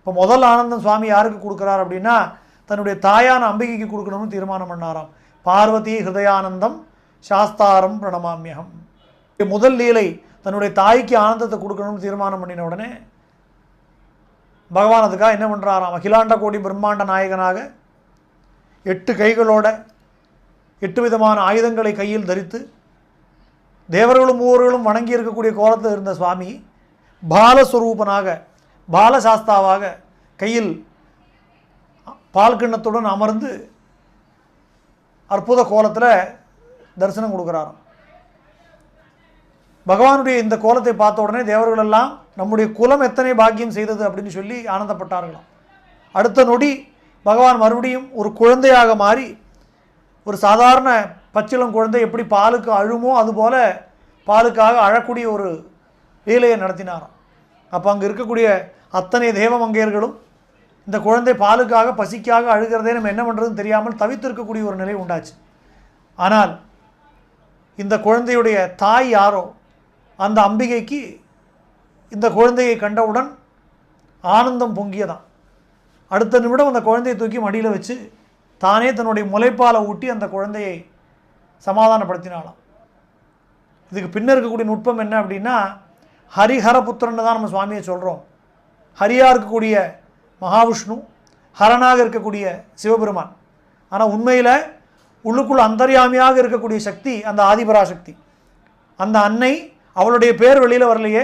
இப்போ முதல் ஆனந்தம் சுவாமி யாருக்கு கொடுக்குறார் அப்படின்னா தன்னுடைய தாயான அம்பிகைக்கு கொடுக்கணும்னு தீர்மானம் பண்ணாராம். பார்வதி ஹிருதயானந்தம் சாஸ்தாரம் பிரணமாமியகம். முதல் லீலை தன்னுடைய தாய்க்கு ஆனந்தத்தை கொடுக்கணும்னு தீர்மானம் பண்ணின உடனே பகவான் அதுக்காக என்ன பண்ணுறாராம், அகிலாண்ட கோடி பிரம்மாண்ட நாயகனாக 8 கைகளோட 8 விதமான ஆயுதங்களை கையில் தரித்து தேவர்களும் மூவர்களும் வணங்கி இருக்கக்கூடிய கோலத்தில் இருந்த சுவாமி பாலஸ்வரூபனாக பாலசாஸ்தாவாக கையில் பால் கிண்ணத்துடன் அமர்ந்து அற்புத கோலத்தில் தரிசனம் கொடுக்குறாராம். பகவானுடைய இந்த கோலத்தை பார்த்த உடனே தேவர்கள் எல்லாம் நம்முடைய குலம் எத்தனை பாக்கியம் செய்தது அப்படின்னு சொல்லி ஆனந்தப்பட்டார்களாம். அடுத்த நொடி பகவான் மறுபடியும் ஒரு குழந்தையாக மாறி ஒரு சாதாரண பச்சிளம் குழந்தை எப்படி பாலுக்கு அழுமோ அதுபோல் பாலுக்காக அழக்கூடிய ஒரு லீலையை நடத்தினாராம். அப்போ அங்கே இருக்கக்கூடிய அத்தனை தேவமங்கையர்களும் இந்த குழந்தை பாலுக்காக பசிக்காக அழுகிறதே நம்ம என்ன பண்ணுறதுன்னு தெரியாமல் தவித்து இருக்கக்கூடிய ஒரு நிலை உண்டாச்சு. ஆனால் இந்த குழந்தையுடைய தாய் யாரோ அந்த அம்பிகைக்கு இந்த குழந்தையை கண்டவுடன் ஆனந்தம் பொங்கியதான். அடுத்த நிமிடம் அந்த குழந்தையை தூக்கி மடியில் வச்சு தானே தன்னுடைய முலைப்பாலை ஊட்டி அந்த குழந்தையை சமாதானப்படுத்தினாலாம். இதுக்கு பின்னர் இருக்கக்கூடிய நுட்பம் என்ன அப்படின்னா, ஹரிஹரபுத்திரன்னு தான் நம்ம சுவாமியை சொல்கிறோம். ஹரியாக இருக்கக்கூடிய மகாவிஷ்ணு, ஹரனாக இருக்கக்கூடிய சிவபெருமான். ஆனால் உண்மையில் உள்ளுக்குள் அந்தர்யாமியாக இருக்கக்கூடிய சக்தி அந்த ஆதிபராசக்தி. அந்த அன்னை அவளுடைய பேர் வெளியில் வரலையே,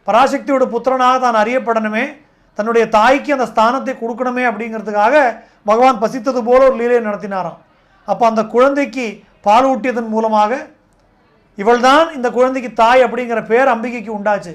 பராசக்தியோட புத்திரனாக தான் அறியப்படணுமே, தன்னுடைய தாய்க்கு அந்த ஸ்தானத்தை கொடுக்கணுமே அப்படிங்கிறதுக்காக பகவான் பசித்தது போல ஒரு லீலையை நடத்தினாராம். அப்போ அந்த குழந்தைக்கு பால் ஊட்டியதன் மூலமாக இவள்தான் இந்த குழந்தைக்கு தாய் அப்படிங்கிற பேர் அம்பிகைக்கு உண்டாச்சு.